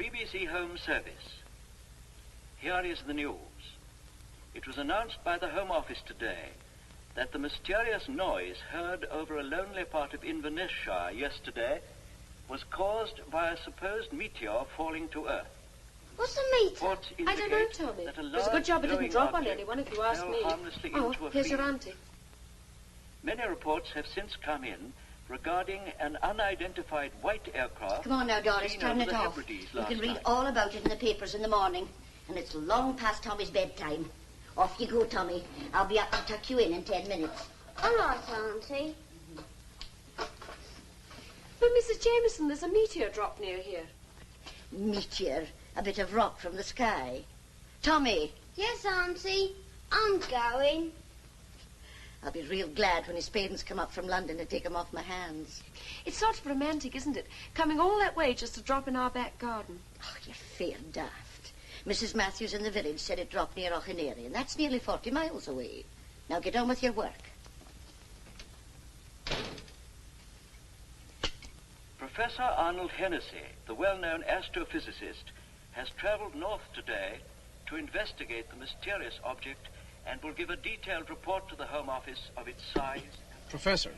BBC Home Service. Here is the news. It was announced by the Home Office today that the mysterious noise heard over a lonely part of Inverness-shire yesterday was caused by a supposed meteor falling to Earth. What's a meteor? I don't know, Tommy. It was a good job it didn't drop on anyone, if you ask me. Oh, here's your auntie. Many reports have since come in regarding an unidentified white aircraft. Come on now, Doris, turn it off. You can read all about it in the papers in the morning, and it's long past Tommy's bedtime. Off you go, Tommy. I'll be up to tuck you in 10 minutes. All right, Auntie. But, Mrs. Jameson, there's a meteor drop near here. Meteor? A bit of rock from the sky. Tommy. Yes, Auntie. I'm going. I'll be real glad when his parents come up from London to take him off my hands. It's sort of romantic, isn't it? Coming all that way just to drop in our back garden. Oh, you're fair daft. Mrs. Matthews in the village said it dropped near Auchinary, and that's nearly 40 miles away. Now get on with your work. Professor Arnold Hennessy, the well-known astrophysicist, has travelled north today to investigate the mysterious object and will give a detailed report to the Home Office of its size. Professor,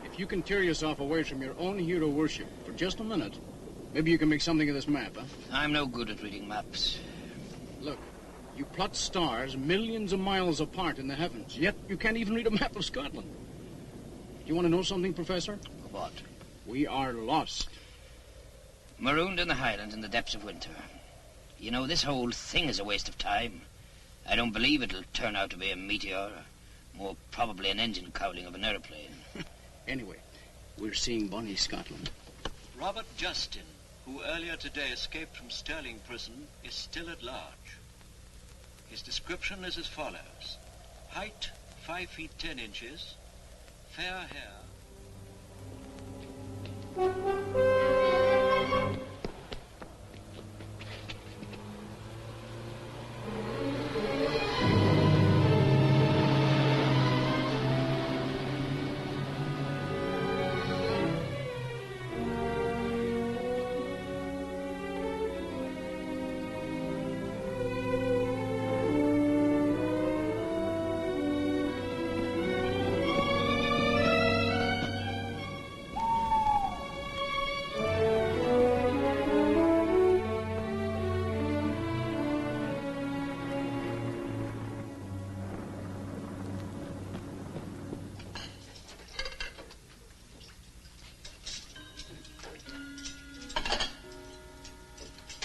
if you can tear yourself away from your own hero worship for just a minute, maybe you can make something of this map, huh? I'm no good at reading maps. Look, you plot stars millions of miles apart in the heavens, yet you can't even read a map of Scotland. Do you want to know something, Professor? What? We are lost. Marooned in the Highlands in the depths of winter. You know, this whole thing is a waste of time. I don't believe it'll turn out to be a meteor, or more probably an engine cowling of an aeroplane. Anyway, we're seeing Bonnie Scotland. Robert Justin, who earlier today escaped from Stirling prison, is still at large. His description is as follows. Height, 5 feet 10 inches, fair hair.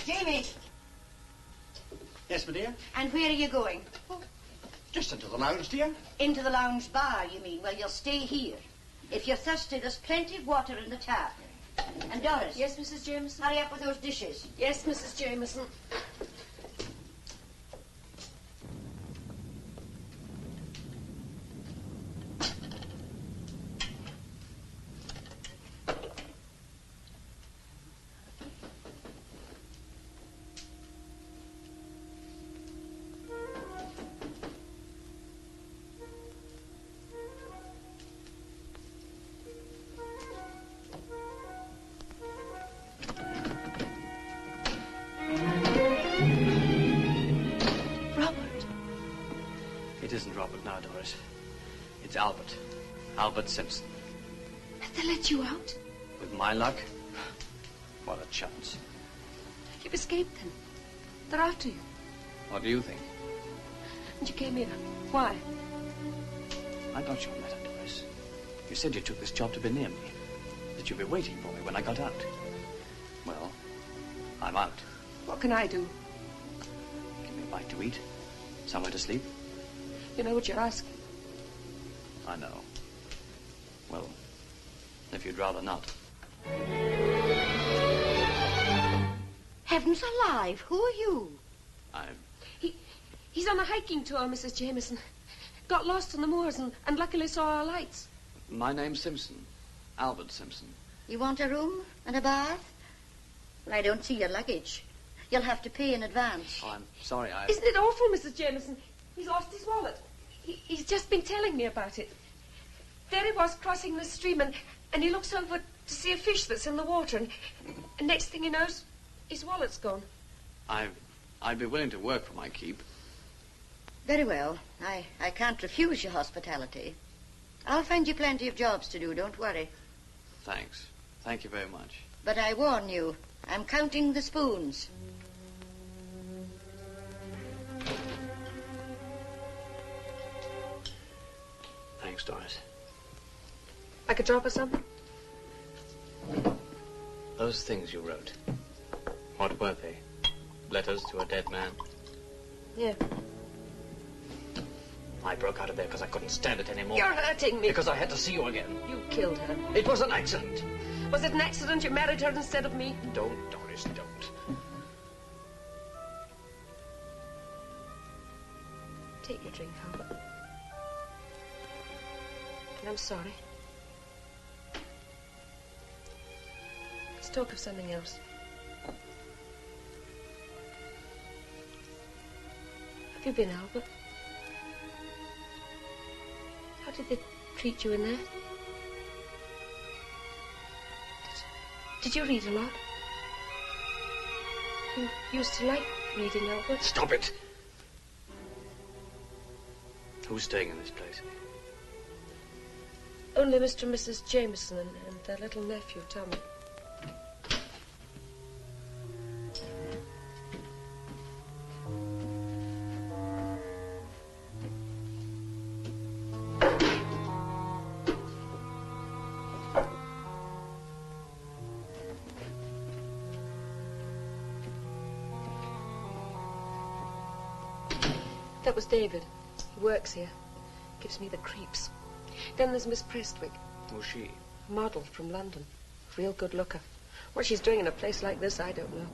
Jamie. Yes, my dear? And where are you going? Oh, just into the lounge, dear. Into the lounge bar, you mean? Well, you'll stay here. If you're thirsty, there's plenty of water in the tap. And Doris. Yes, Mrs. Jameson? Hurry up with those dishes. Yes, Mrs. Jameson. It isn't Robert now, Doris. It's Albert. Albert Simpson. Have they let you out? With my luck, what a chance. You've escaped then. They're after you. What do you think? And you came here. Why? I got your letter, Doris. You said you took this job to be near me. That you'd be waiting for me when I got out. Well, I'm out. What can I do? Give me a bite to eat. Somewhere to sleep. You know what you're asking. I know. Well, if you'd rather not. Heavens alive, who are you? He's on a hiking tour, Mrs. Jameson. Got lost on the moors and luckily saw our lights. My name's Simpson. Albert Simpson. You want a room and a bath? Well, I don't see your luggage. You'll have to pay in advance. Oh, I'm sorry, Isn't it awful, Mrs. Jameson? He's lost his wallet. He's just been telling me about it. There he was crossing the stream and he looks over to see a fish that's in the water and next thing he knows, His wallet's gone. I'd be willing to work for my keep. Very well. I can't refuse your hospitality. I'll find you plenty of jobs to do, don't worry. Thanks. Thank you very much. But I warn you, I'm counting the spoons. Thanks, Doris. I could drop her something? Those things you wrote, what were they? Letters to a dead man? Yeah. I broke out of there because I couldn't stand it anymore. You're hurting me. Because I had to see you again. You killed her. It was an accident. Was it an accident you married her instead of me? Don't, Doris, don't. Take your drink, Albert. And I'm sorry. Let's talk of something else. Have you been, Albert? How did they treat you in there? Did you read a lot? You used to like reading, Albert. Stop it! Who's staying in this place? Only Mr. and Mrs. Jameson and their little nephew, Tommy. That was David. He works here. Gives me the creeps. Then there's Miss Prestwick. Who's she? A model from London. Real good looker. What she's doing in a place like this, I don't know.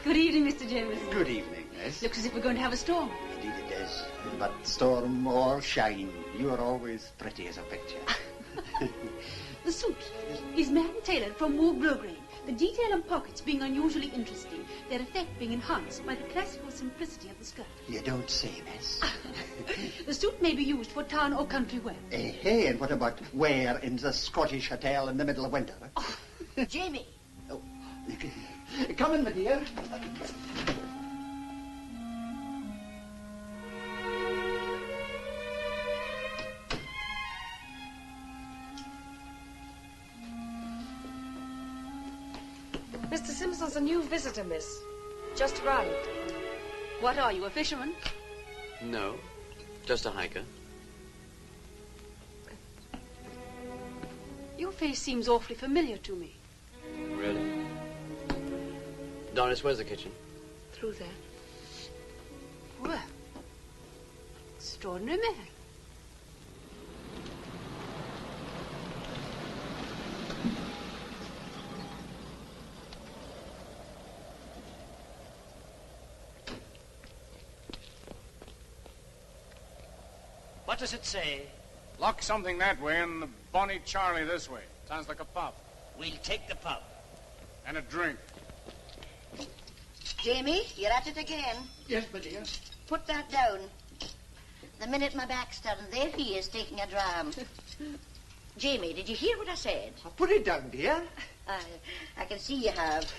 Good evening, Mr. Jameson. Good evening, miss. Looks as if we're going to have a storm. Indeed it does. But storm or shine, you are always pretty as a picture. The suit is man-tailored from more grosgrain. The detail and pockets being unusually interesting, their effect being enhanced by the classical simplicity of the skirt. You don't say, miss. The suit may be used for town or country wear. Hey, and what about wear in the Scottish hotel in the middle of winter? Oh. Jamie. Oh. Come in, my dear. Mr. Simpson's a new visitor, miss. Just arrived. What are you, a fisherman? No, just a hiker. Your face seems awfully familiar to me. Really? Doris, where's the kitchen? Through there. Well, extraordinary man. What does it say? Lock something that way and the Bonnie Charlie this way. Sounds like a pub. We'll take the pub. And a drink. Jamie, you're at it again. Yes, my dear. Put that down. The minute my back's turned, there he is taking a dram. Jamie, did you hear what I said? I'll put it down, dear. I can see you have.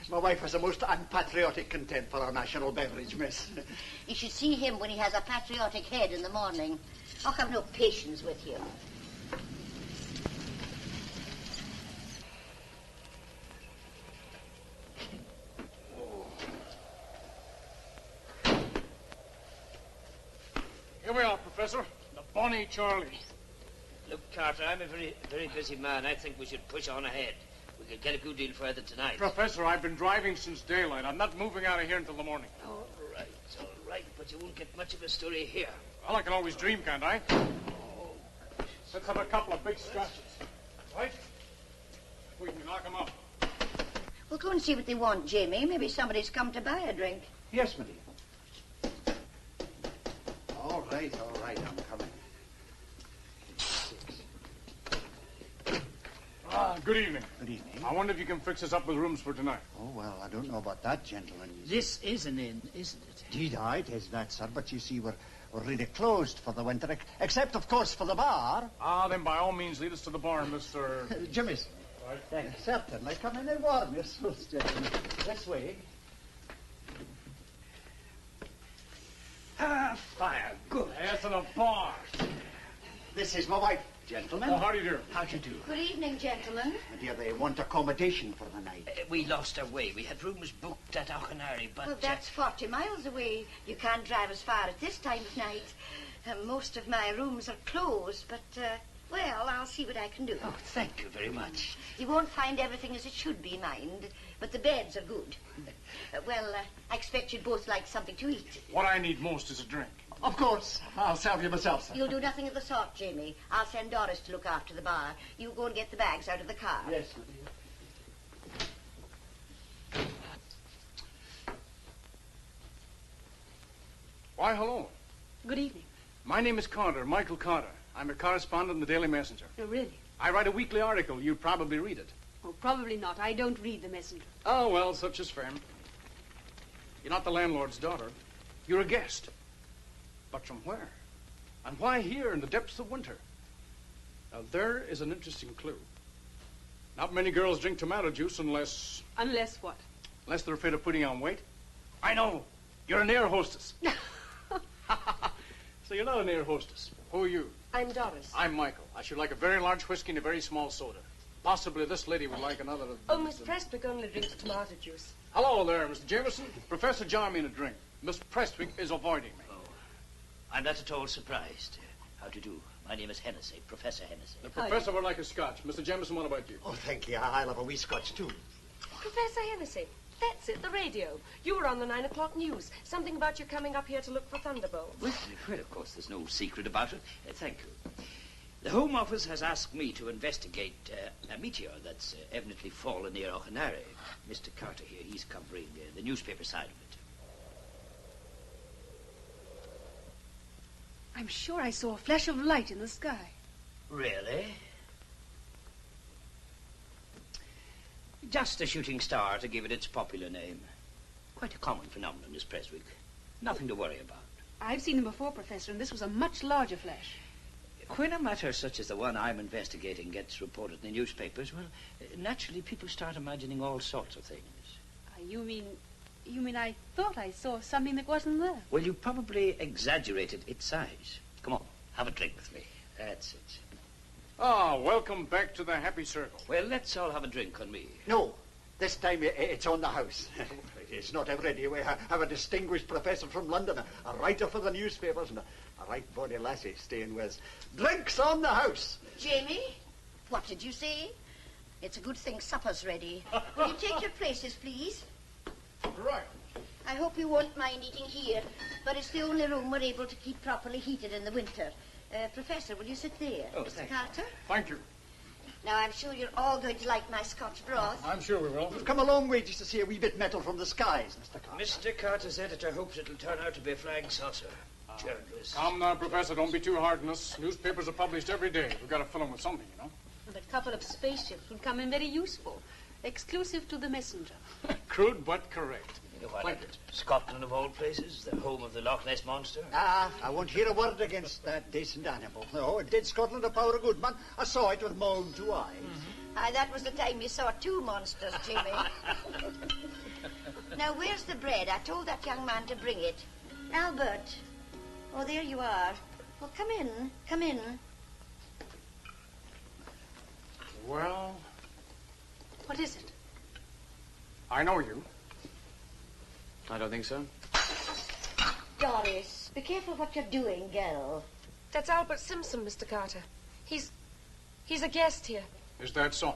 My wife has a most unpatriotic contempt for our national beverage, miss. You should see him when he has a patriotic head in the morning. I'll have no patience with you. Here we are, Professor. The Bonnie Charlie. Look, Carter, I'm a very, very busy man. I think we should push on ahead. We could get a good deal further tonight. Professor, I've been driving since daylight. I'm not moving out of here until the morning. All right, but you won't get much of a story here. Well, I can always dream, can't I? Let's have a couple of big scratches. Right? We can knock them up. Well, go and see what they want, Jamie. Maybe somebody's come to buy a drink. Yes, my dear. All right, I'm coming. Good evening. Good evening. I wonder if you can fix us up with rooms for tonight. Oh, well, I don't know about that, gentlemen. This is an inn, isn't it? Indeed, it is that, sir. But you see, we're really closed for the winter, except, of course, for the bar. Ah, then by all means, lead us to the bar, Mr. Jimmy's. Right. Thanks. Certainly. Come in and warm yourselves, gentlemen. This way. Ah, fire. Good. Yes, and a bar. This is my wife, gentlemen. Oh, how do you do? How do you do? Good evening, gentlemen. My dear, they want accommodation for the night. We lost our way. We had rooms booked at Auchenary, but... Well, that's 40 miles away. You can't drive as far at this time of night. Most of my rooms are closed, but, well, I'll see what I can do. Oh, thank you very much. You won't find everything as it should be, mind, but the beds are good. I expect you'd both like something to eat. What I need most is a drink. Of course. I'll serve you myself, sir. You'll do nothing of the sort, Jamie. I'll send Doris to look after the bar. You go and get the bags out of the car. Yes, my dear. Why, hello. Good evening. My name is Carter, Michael Carter. I'm a correspondent in the Daily Messenger. Oh, really? I write a weekly article. You'd probably read it. Oh, probably not. I don't read the Messenger. Oh, well, such is fair. You're not the landlord's daughter. You're a guest. But from where? And why here in the depths of winter? Now, there is an interesting clue. Not many girls drink tomato juice unless... Unless what? Unless they're afraid of putting on weight. I know. You're an air hostess. So you're not an air hostess. Who are you? I'm Doris. I'm Michael. I should like a very large whiskey and a very small soda. Possibly this lady would like another of... Oh, Miss Prestwick only drinks tomato juice. Hello there, Mr. Jameson. Professor jar me in a drink. Miss Prestwick is avoiding me. Oh, I'm not at all surprised. How do you do? My name is Hennessy, Professor Hennessy. The professor would like a scotch. Mr. Jameson, what about you? Oh, thank you. I'll have a wee scotch, too. Professor Hennessy, that's it, the radio. You were on the 9 o'clock news. Something about you coming up here to look for thunderbolts. Well, of course, there's no secret about it. Thank you. The Home Office has asked me to investigate a meteor that's evidently fallen near Auchenary. Mr. Carter here, he's covering the newspaper side of it. I'm sure I saw a flash of light in the sky. Really? Just a shooting star, to give it its popular name. Quite a common phenomenon, Miss Prestwick. Nothing to worry about. I've seen them before, Professor, and this was a much larger flash. When a matter such as the one I'm investigating gets reported in the newspapers, well, naturally people start imagining all sorts of things. You mean I thought I saw something that wasn't there? Well, you probably exaggerated its size. Come on, have a drink with me. That's it. Ah, welcome back to the happy circle. Well, let's all have a drink on me. No, this time it's on the house. It's not every day we have a distinguished professor from London, a writer for the newspapers, and a right body lassie staying with us. Drinks on the house. Jamie, what did you say? It's a good thing supper's ready. Will you take your places, please? Right. I hope you won't mind eating here, but it's the only room we're able to keep properly heated in the winter. Professor, will you sit there? Oh, Mr. Carter? Thank you. Now, I'm sure you're all going to like my Scotch broth. I'm sure we will. We've come a long way just to see a wee bit metal from the skies, Mr. Carter. Mr. Carter's editor hopes it'll turn out to be a flying saucer. Journalist. Come now, Professor, don't be too hard on us. Newspapers are published every day. We've got to fill them with something, you know. And a couple of spaceships would come in very useful. Exclusive to the Messenger. Crude but correct. Thank you. Scotland, of all places, the home of the Loch Ness Monster. I won't hear a word against that decent animal. No, it did Scotland a power of good, man. I saw it with my own 2 eyes. Mm-hmm. Aye, that was the time you saw 2 monsters, Jimmy. Now, where's the bread? I told that young man to bring it. Albert. Oh, there you are. Well, come in. Come in. Well, What is it? I know you. I don't think so. Doris, be careful what you're doing, girl. That's Albert Simpson, Mr. Carter. He's a guest here. Is that so?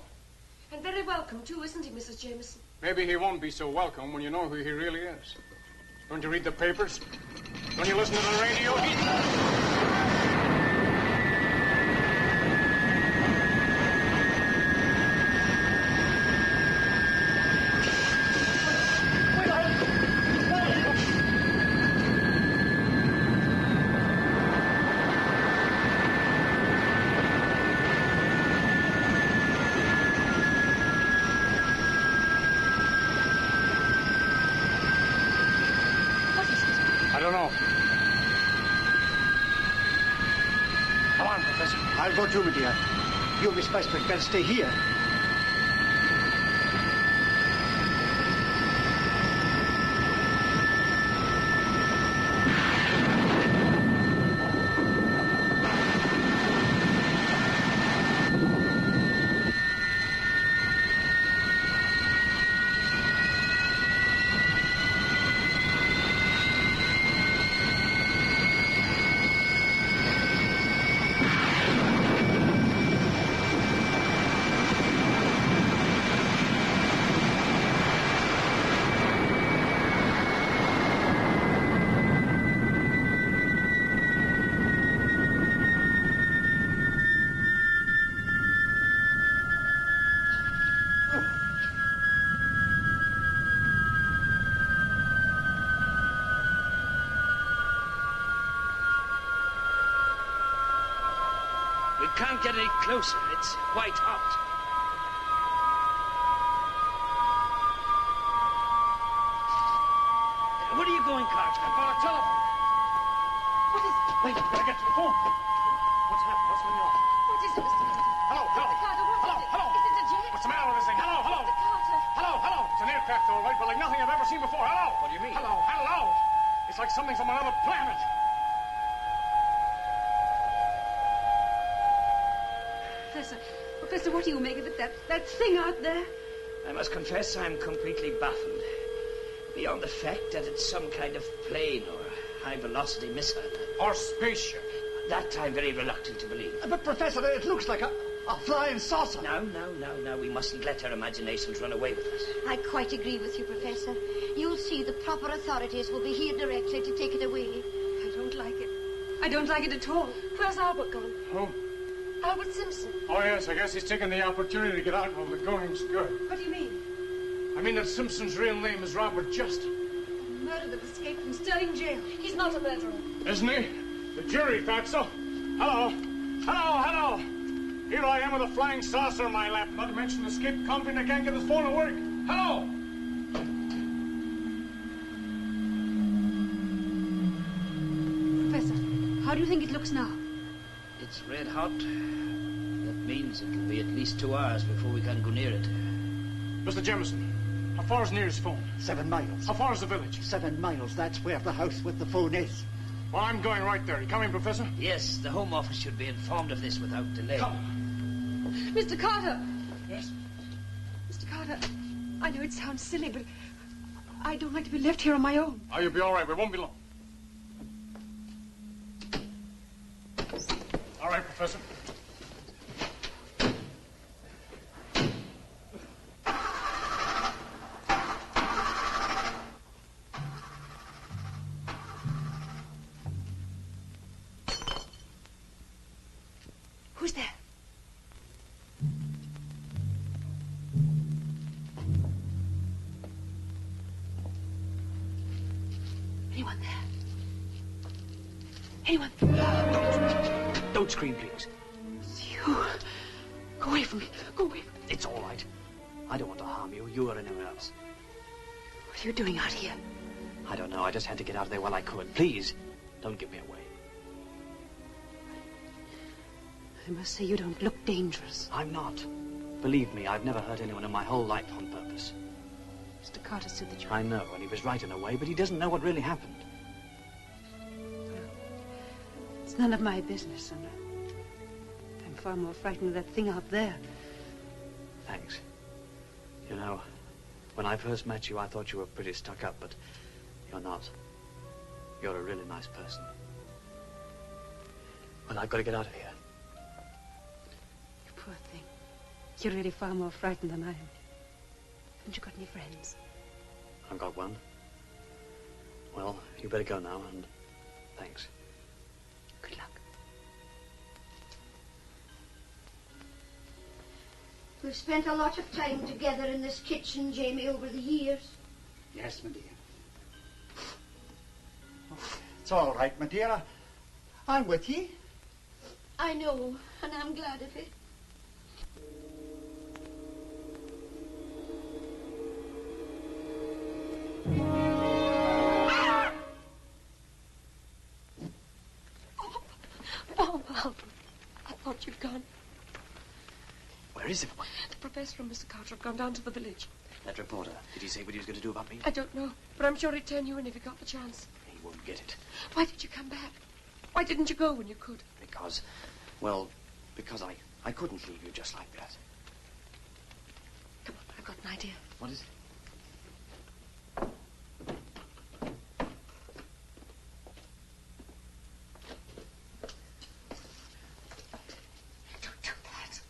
And very welcome, too, isn't he, Mrs. Jameson? Maybe he won't be so welcome when you know who he really is. Don't you read the papers? Don't you listen to the radio? Come on, Professor. I'll go too, my dear. You, Miss Westwick, better stay here. We can't get any closer. It's white hot. Where are you going, Carter? I've got a telephone. What is it? Wait, I've got to get to the phone. What's happened? What's going on? What is it, Mr. Carter? Hello, hello. Mr. Carter, what Hello, is it? hello. Is it a jet? What's the matter with this thing? Hello, hello. Mr. Carter. Hello, hello. It's an aircraft, all right, but like nothing I've ever seen before. Hello. What do you mean? Hello, hello. It's like something from another planet. Professor, what do you make of it? That thing out there? I must confess I'm completely baffled. Beyond the fact that it's some kind of plane or high-velocity missile. Or spaceship. That I'm very reluctant to believe. But, Professor, it looks like a flying saucer. No. We mustn't let our imaginations run away with us. I quite agree with you, Professor. You'll see the proper authorities will be here directly to take it away. I don't like it. I don't like it at all. Where's Albert gone? Who? Albert Simpson. Oh, yes, I guess he's taken the opportunity to get out while the going's good. What do you mean? I mean that Simpson's real name is Robert Justin. A murder that escaped from Sterling jail. He's not a murderer. Isn't he? The jury thought so. Hello. Hello, hello. Here I am with a flying saucer in my lap. Not to mention the escaped convict. I can't get his phone to work. Hello. Professor, how do you think it looks now? It's red hot. That means it'll be at least 2 hours before we can go near it. Mr. Jameson, how far is nearest phone? 7 miles. How far is the village? 7 miles. That's where the house with the phone is. Well, I'm going right there. You coming, Professor? Yes, the Home Office should be informed of this without delay. Come. Mr. Carter! Yes? Mr. Carter, I know it sounds silly, but I don't like to be left here on my own. Oh, you'll be all right. We won't be long. All right, Professor. Who's there? Anyone there? Anyone? Don't scream, please. It's you. Go away from me. Go away from me. It's all right. I don't want to harm you. You or anyone else. What are you doing out here? I don't know. I just had to get out of there while I could. Please, don't give me away. I must say you don't look dangerous. I'm not. Believe me, I've never hurt anyone in my whole life on purpose. Mr. Carter said that you... I know, and he was right in a way, but he doesn't know what really happened. It's none of my business, and I'm far more frightened of that thing out there. Thanks. You know, when I first met you, I thought you were pretty stuck up, but you're not. You're a really nice person. Well, I've got to get out of here. You poor thing. You're really far more frightened than I am. Haven't you got any friends? I've got one. Well, you better go now, and thanks. Good luck. We've spent a lot of time together in this kitchen, Jamie, over the years. Yes, my dear. It's all right, my dear. I'm with ye. I know, and I'm glad of it. Oh, Albert. gone. Where is everyone? The professor and Mr. Carter have gone down to the village. That reporter, did he say what he was going to do about me? I don't know, but I'm sure he'd turn you in if he got the chance. He won't get it. Why did you come back? Why didn't you go when you could? Because I couldn't leave you just like that. Come on, I've got an idea. What is it? Don't do that.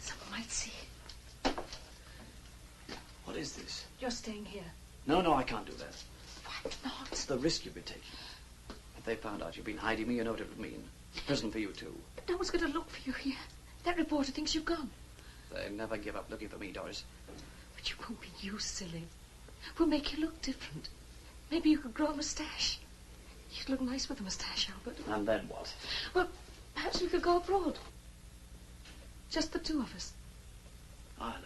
Someone might see. What is this? You're staying here. No, I can't do that. Why not? It's the risk you'll be taking. If they found out you've been hiding me, you know what it would mean. Prison for you, too. But no one's going to look for you here. That reporter thinks you've gone. They never give up looking for me, Doris. But you won't be you, silly. We'll make you look different. Maybe you could grow a moustache. You'd look nice with a moustache, Albert. And then what? Well, perhaps we could go abroad. Just the two of us. Ireland.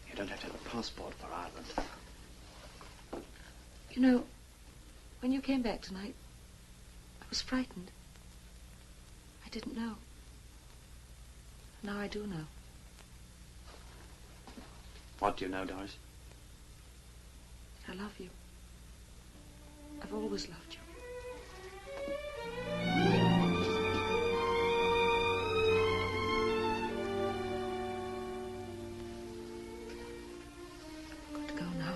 You don't have to have a passport for Ireland. You know, when you came back tonight, I was frightened. I didn't know. Now I do know. What do you know, Doris? I love you. I've always loved you. I've got to go now.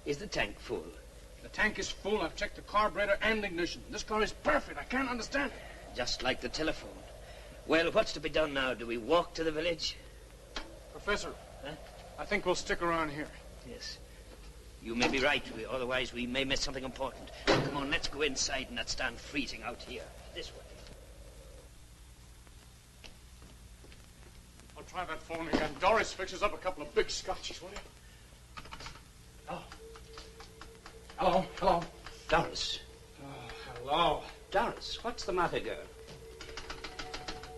Is the tank full? The tank is full. I've checked the carburetor and ignition. This car is perfect. I can't understand it. Just like the telephone. Well, what's to be done now? Do we walk to the village? Professor, Huh? I think we'll stick around here. Yes. You may be right. Otherwise, we may miss something important. Come on, let's go inside and not stand freezing out here. This way. I'll try that phone again. Doris fixes up a couple of big scotches, will you? Oh. Hello, hello. Doris. Hello. Doris, what's the matter, girl?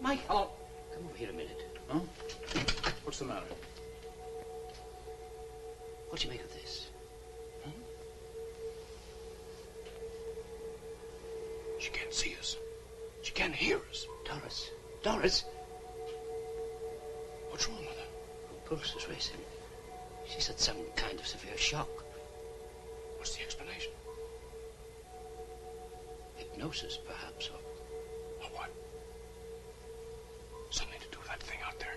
Mike, hello. Come over here a minute. Huh? What's the matter? What do you make of this? She can't see us. She can't hear us. Doris. Doris? What's wrong with her? Her pulse is racing. She's had some kind of severe shock. What's the explanation? Hypnosis, perhaps, or... Or what? Something to do with that thing out there.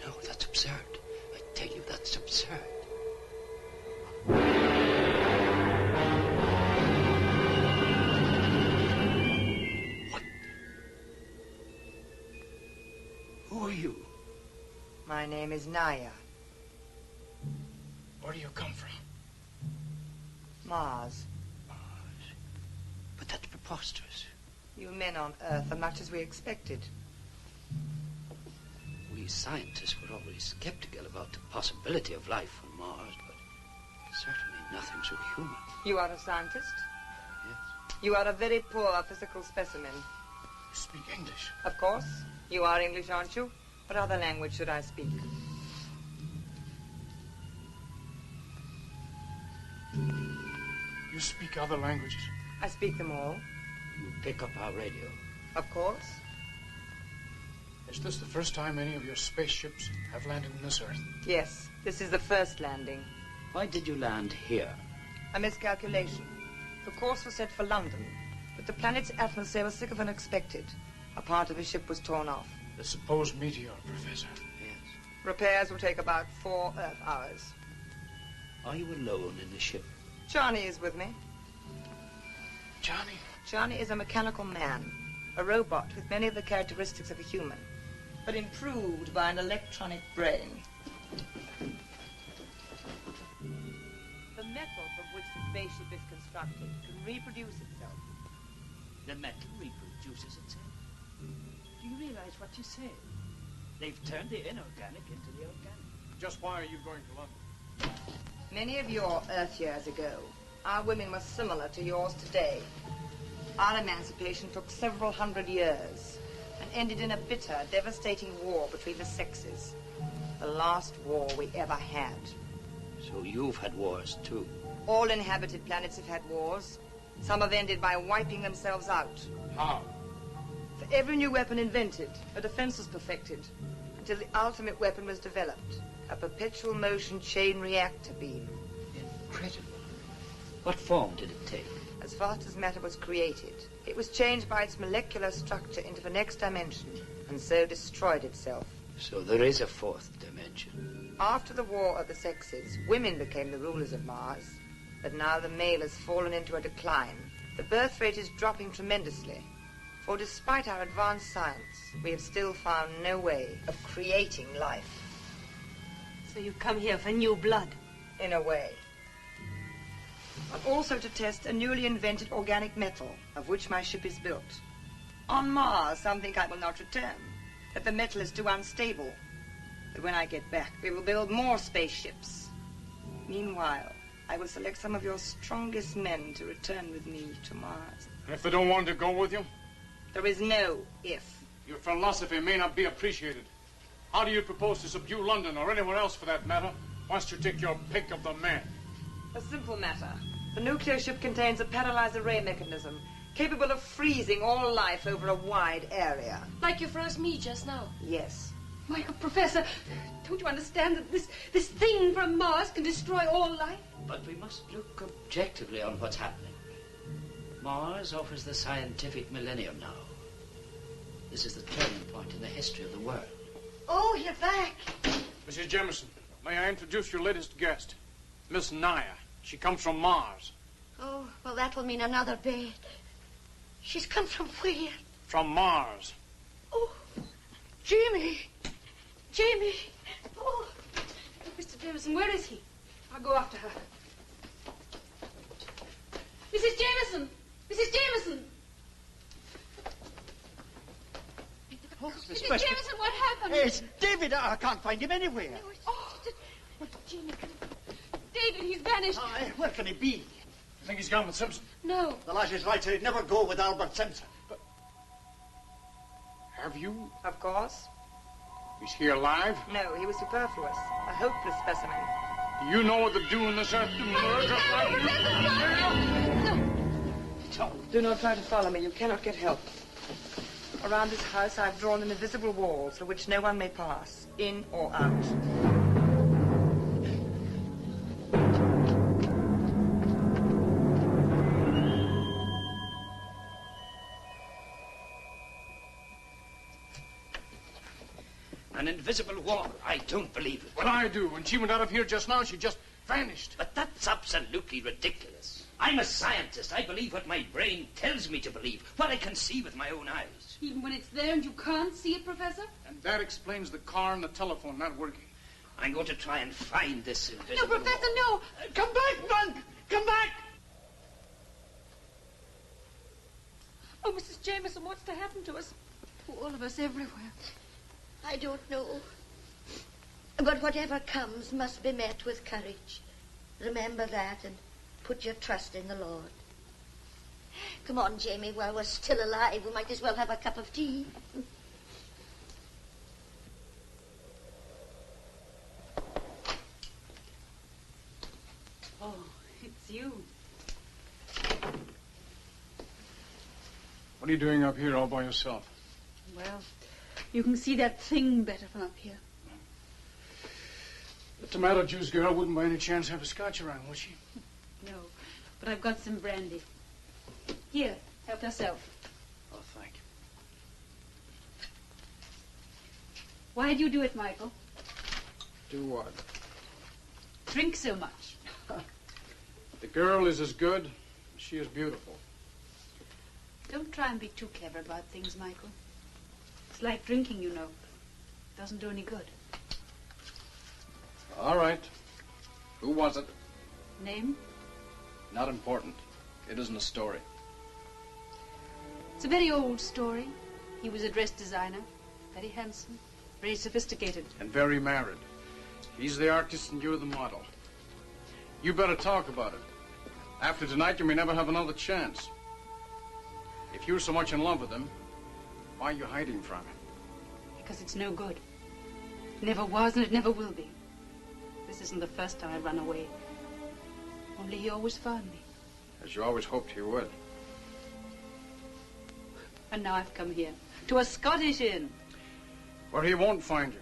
No, that's absurd. I tell you, that's absurd. What? Who are you? My name is Naya. Where do you come from? Mars. But that's preposterous. You men on Earth are much as we expected. we scientists were always skeptical about the possibility of life on Mars, but certainly nothing so human. You are a scientist? Yes. You are a very poor physical specimen. You speak English? Of course. You are English, aren't you? What other language should I speak? You speak other languages? I speak them all. You pick up our radio? Of course. Is this the first time any of your spaceships have landed on this Earth? Yes, this is the first landing. Why did you land here? A miscalculation. The course was set for London, but the planet's atmosphere was thicker than expected. A part of the ship was torn off. The supposed meteor, Professor. Yes. Repairs will take about 4 Earth hours. Are you alone in the ship? Johnny is with me. Johnny? Johnny is a mechanical man, a robot with many of the characteristics of a human, but improved by an electronic brain. The metal from which the spaceship is constructed can reproduce itself. The metal reproduces itself. Do you realize what you say? They've turned the inorganic into the organic. Just why are you going to London? Many of your Earth years ago, our women were similar to yours today. Our emancipation took several hundred years and ended in a bitter, devastating war between the sexes. The last war we ever had. So you've had wars, too? All inhabited planets have had wars. Some have ended by wiping themselves out. How? For every new weapon invented, a defense was perfected, until the ultimate weapon was developed, a perpetual motion chain reactor beam. Incredible. What form did it take? As fast as matter was created, it was changed by its molecular structure into the next dimension, and so destroyed itself. So there is a fourth dimension. After the War of the Sexes, women became the rulers of Mars, but now the male has fallen into a decline. The birth rate is dropping tremendously, for despite our advanced science, we have still found no way of creating life. So you come here for new blood? In a way. But also to test a newly invented organic metal, of which my ship is built. On Mars, some think I will not return, that the metal is too unstable. But when I get back, we will build more spaceships. Meanwhile, I will select some of your strongest men to return with me to Mars. And if they don't want to go with you? There is no if. Your philosophy may not be appreciated. How do you propose to subdue London, or anywhere else for that matter, once you take your pick of the men? A simple matter. The nuclear ship contains a paralyzed array mechanism, capable of freezing all life over a wide area. Like you froze me just now? Yes. Michael, Professor, don't you understand that this thing from Mars can destroy all life? But we must look objectively on what's happening. Mars offers the scientific millennium now. This is the turning point in the history of the world. Oh, you're back. Mrs. Jemison, may I introduce your latest guest, Miss Naya. She comes from Mars. Oh, well, that will mean another bed. She's come from where? From Mars. Oh, Jamie. Jamie. Oh. Mr. Jameson, where is he? I'll go after her. Mrs. Jameson! Mrs. Jameson! Oh, Mrs. Jameson, what happened? It's David. I can't find him anywhere. Oh, Jamie, David, he's vanished. Aye, where can he be? You think he's gone with Simpson? No. The lad is right. He'd never go with Albert Simpson. But have you? Of course. Is he alive? No, he was superfluous. A hopeless specimen. Do you know what to do in this earth to murder like you? Do not try to follow me. You cannot get help. Around this house, I've drawn an invisible wall through which no one may pass, in or out. An invisible wall. I don't believe it. But I do. When she went out of here just now, she just vanished. But that's absolutely ridiculous. I'm a scientist. I believe what my brain tells me to believe, what I can see with my own eyes. Even when it's there and you can't see it, Professor? And that explains the car and the telephone not working. I'm going to try and find this invisible No, Professor, wall. no! Come back, Monk! Come back! Oh, Mrs. Jameson, what's to happen to us? To all of us everywhere. I don't know. But whatever comes must be met with courage. Remember that and put your trust in the Lord. Come on, Jamie, while we're still alive, we might as well have a cup of tea. Oh, it's you. What are you doing up here all by yourself? Well, you can see that thing better from up here. The tomato juice girl wouldn't by any chance have a scotch around, would she? No, but I've got some brandy. Here, help yourself. Oh, thank you. Why do you do it, Michael? Do what? Drink so much. The girl is as good as she is beautiful. Don't try and be too clever about things, Michael. It's like drinking, you know. Doesn't do any good. All right. Who was it? Name? Not important. It isn't a story. It's a very old story. He was a dress designer. Very handsome. Very sophisticated. And very married. He's the artist and you're the model. You better talk about it. After tonight, you may never have another chance. If you're so much in love with him, why are you hiding from him? Because it's no good. It never was and it never will be. This isn't the first time I've run away. Only he always found me. As you always hoped he would. And now I've come here. To a Scottish inn. Where he won't find you.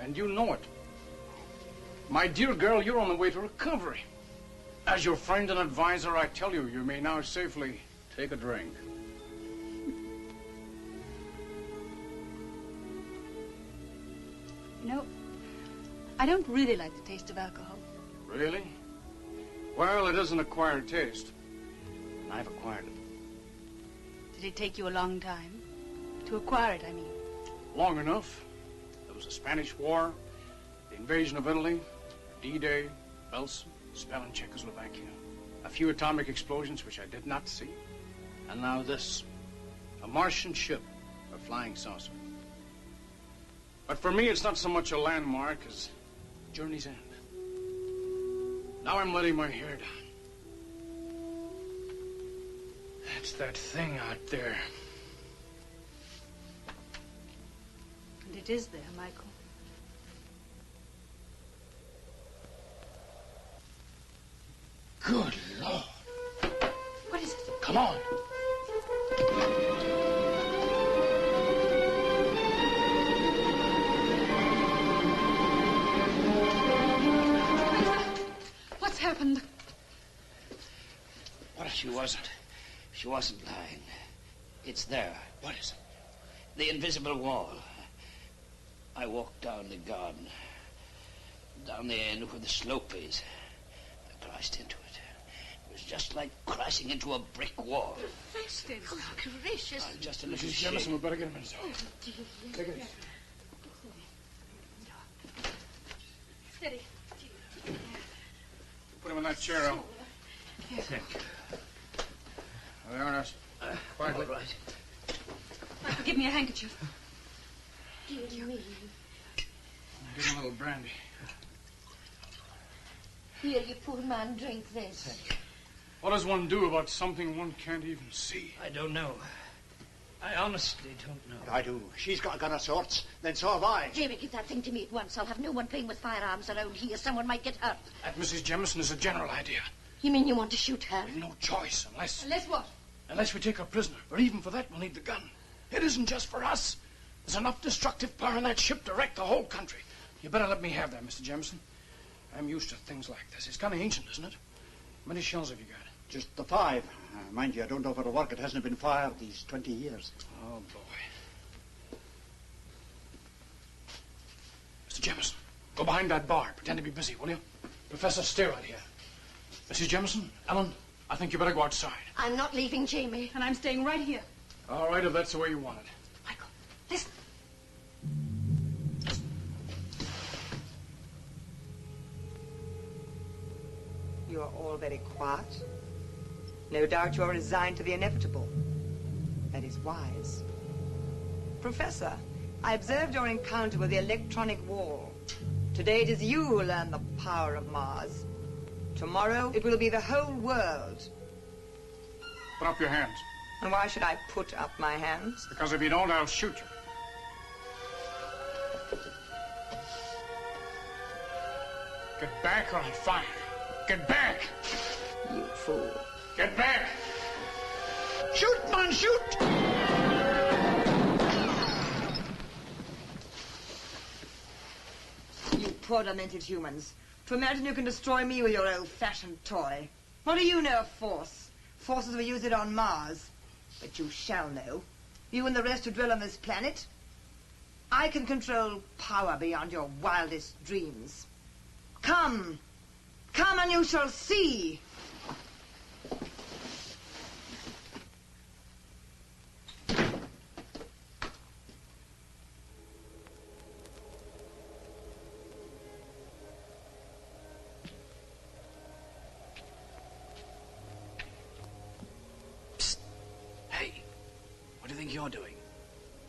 And you know it. My dear girl, you're on the way to recovery. As your friend and advisor, I tell you, you may now safely take a drink. You know, I don't really like the taste of alcohol. Really? Well, it is an acquired taste. And I've acquired it. Did it take you a long time? To acquire it, I mean. Long enough. There was the Spanish War, the invasion of Italy, D-Day, Belsen, spell in Czechoslovakia. A few atomic explosions which I did not see. And now this. A Martian ship, a flying saucer. But for me, it's not so much a landmark as a journey's end. Now I'm letting my hair down. That's that thing out there. And it is there, Michael. Good Lord. What is it? Come on. What's happened? What if she wasn't? She wasn't lying. It's there. What is it? The invisible wall. I walked down the garden. Down the end where the slope is. I crashed into it. It was just like crashing into a brick wall. Professor, oh, gracious. Just a little Mrs. shake. Jemison, we better get him inside. Take it easy. Steady. Put him in that chair, Al. Yes. There they are, nurse. Quietly. All right. Michael, give me a handkerchief. Dear me. Give him a little brandy. Here, you poor man, drink this. What does one do about something one can't even see? I don't know. I honestly don't know. I do. She's got a gun of sorts. Then so have I. Jamie, give that thing to me at once. I'll have no one playing with firearms around here. Someone might get hurt. That Mrs. Jemison is a general idea. You mean you want to shoot her? We've no choice unless... Unless what? Unless we take her prisoner. Or even for that, we'll need the gun. It isn't just for us. There's enough destructive power in that ship to wreck the whole country. You better let me have that, Mr. Jemison. I'm used to things like this. It's kind of ancient, isn't it? How many shells have you got? Just the 5. Mind you, I don't know if it'll work. It hasn't been fired these 20 years. Oh, boy. Mr. Jemison, go behind that bar. Pretend to be busy, will you? Professor, stay right here. Mrs. Jemison, Ellen, I think you better go outside. I'm not leaving Jamie. And I'm staying right here. All right, if that's the way you want it. Michael, listen. You are all very quiet. No doubt you are resigned to the inevitable. That is wise. Professor, I observed your encounter with the electronic wall. Today it is you who learn the power of Mars. Tomorrow it will be the whole world. Put up your hands. And why should I put up my hands? Because if you don't, I'll shoot you. Get back or I'll fire. Get back! You fool. Get back! Shoot, man, shoot! You poor demented humans. To imagine you can destroy me with your old-fashioned toy. What do you know of force? Forces will use it on Mars. But you shall know. You and the rest who dwell on this planet. I can control power beyond your wildest dreams. Come. Come and you shall see. Psst. Hey, what do you think you're doing?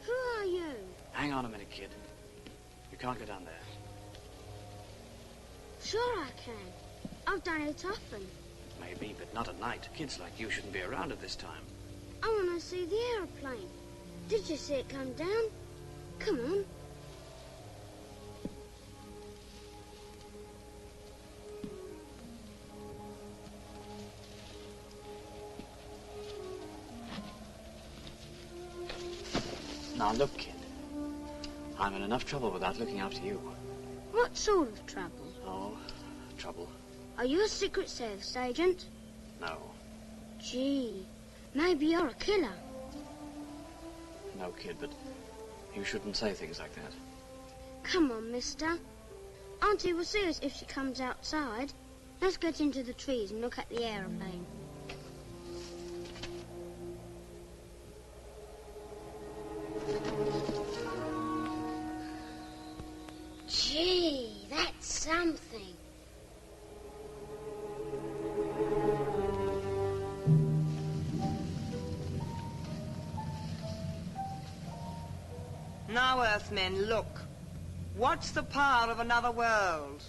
Who are you? Hang on a minute, kid. You can't go down there. Sure I can. I've done it often. Maybe, but not at night. Kids like you shouldn't be around at this time. I want to see the aeroplane. Did you see it come down? Come on. Now look, kid. I'm in enough trouble without looking after you. What sort of trouble? Oh, trouble. Are you a Secret Service agent? No. Gee, maybe you're a killer. No, kid, but you shouldn't say things like that. Come on, mister. Auntie will see us if she comes outside. Let's get into the trees and look at the aeroplane. Gee, that's something. Now, Earthmen, look. Watch the power of another world.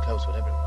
close, whatever it was.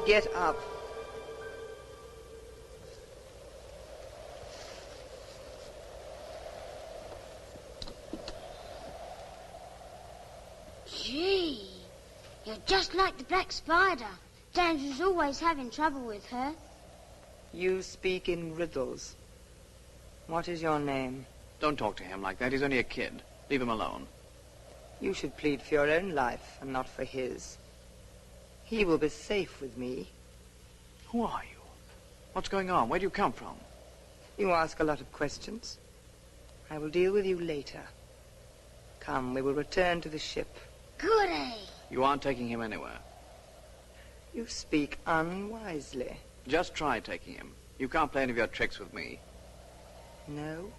Get up. Gee, you're just like the Black Spider. James was always having trouble with her. You speak in riddles. What is your name? Don't talk to him like that. He's only a kid. Leave him alone. You should plead for your own life and not for his. He will be safe with me. Who are you? What's going on? Where do you come from? You ask a lot of questions. I will deal with you later. Come, we will return to the ship. Goody. You aren't taking him anywhere. You speak unwisely. Just try taking him. You can't play any of your tricks with me. No?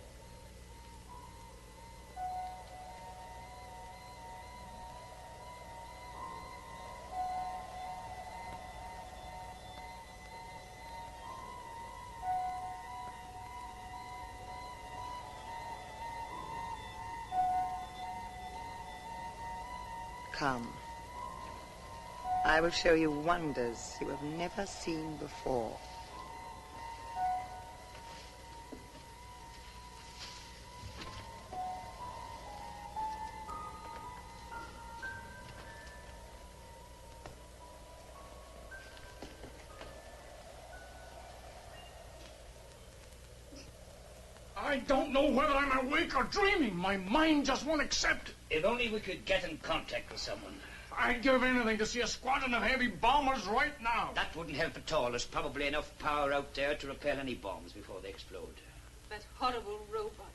Come. I will show you wonders you have never seen before. I don't know whether I'm awake or dreaming. My mind just won't accept it. If only we could get in contact with someone. I'd give anything to see a squadron of heavy bombers right now. That wouldn't help at all. There's probably enough power out there to repel any bombs before they explode. That horrible robot.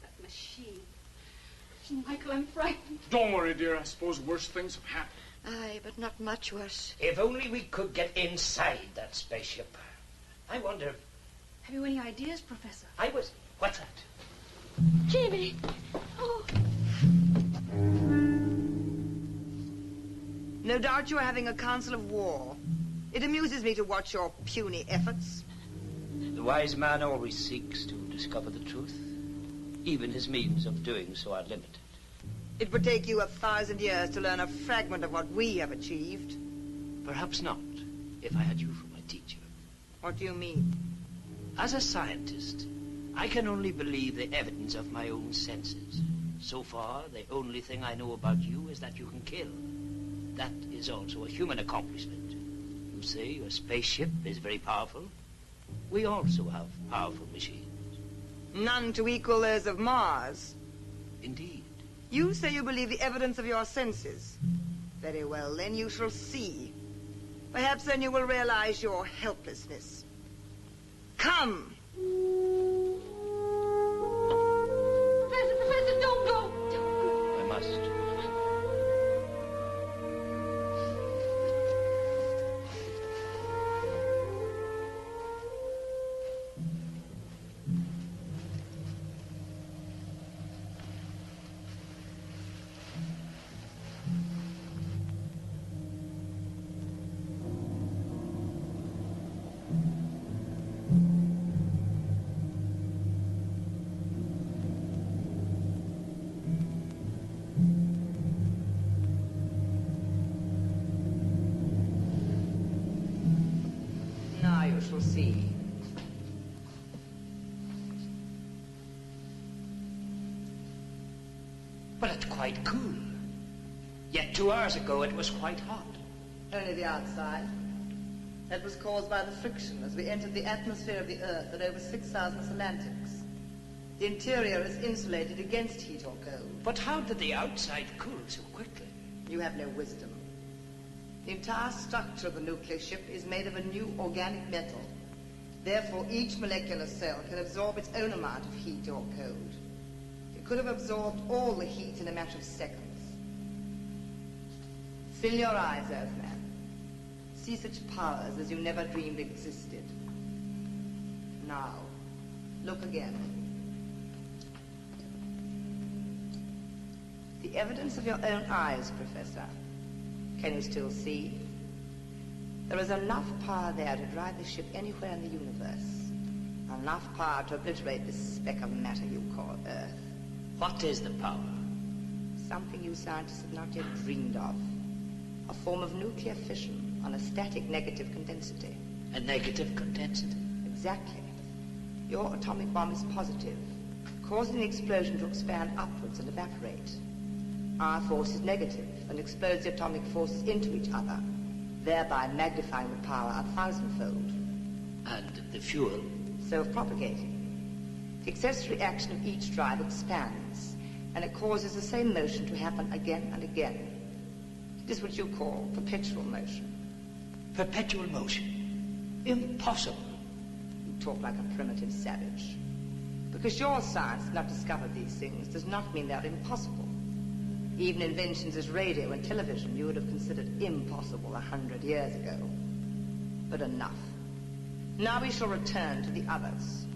That machine. Michael, I'm frightened. Don't worry, dear. I suppose worse things have happened. Aye, but not much worse. If only we could get inside that spaceship. I wonder... Have you any ideas, Professor? What's that? Jamie! Oh. No doubt you are having a council of war. It amuses me to watch your puny efforts. The wise man always seeks to discover the truth. Even his means of doing so are limited. It would take you 1,000 years to learn a fragment of what we have achieved. Perhaps not, if I had you for my teacher. What do you mean? As a scientist, I can only believe the evidence of my own senses. So far, the only thing I know about you is that you can kill. That is also a human accomplishment. You say your spaceship is very powerful. We also have powerful machines. None to equal those of Mars. Indeed. You say you believe the evidence of your senses. Very well, then you shall see. Perhaps then you will realize your helplessness. Come! Professor, don't go! Don't go. I must. Now you shall see. But it's quite cool. Yet 2 hours ago it was quite hot. Only the outside. That was caused by the friction as we entered the atmosphere of the Earth at over 6,000 Atlantics. The interior is insulated against heat or cold. But how did the outside cool so quickly? You have no wisdom. The entire structure of the nuclear ship is made of a new organic metal. Therefore, each molecular cell can absorb its own amount of heat or cold. It could have absorbed all the heat in a matter of seconds. Fill your eyes, Earthman. See such powers as you never dreamed existed. Now, look again. The evidence of your own eyes, Professor. Can you still see? There is enough power there to drive the ship anywhere in the universe. Enough power to obliterate this speck of matter you call Earth. What is the power? Something you scientists have not yet dreamed of. A form of nuclear fission on a static negative condensity. A negative condensity? Exactly. Your atomic bomb is positive, causing the explosion to expand upwards and evaporate. Our force is negative and explodes the atomic forces into each other, thereby magnifying the power 1,000-fold. And the fuel? Self-propagating. The accessory action of each drive expands, and it causes the same motion to happen again and again. It is what you call perpetual motion. Perpetual motion? Impossible. You talk like a primitive savage. Because your science has not discovered these things does not mean they're impossible. Even inventions as radio and television you would have considered impossible 100 years ago. But enough. Now we shall return to the others.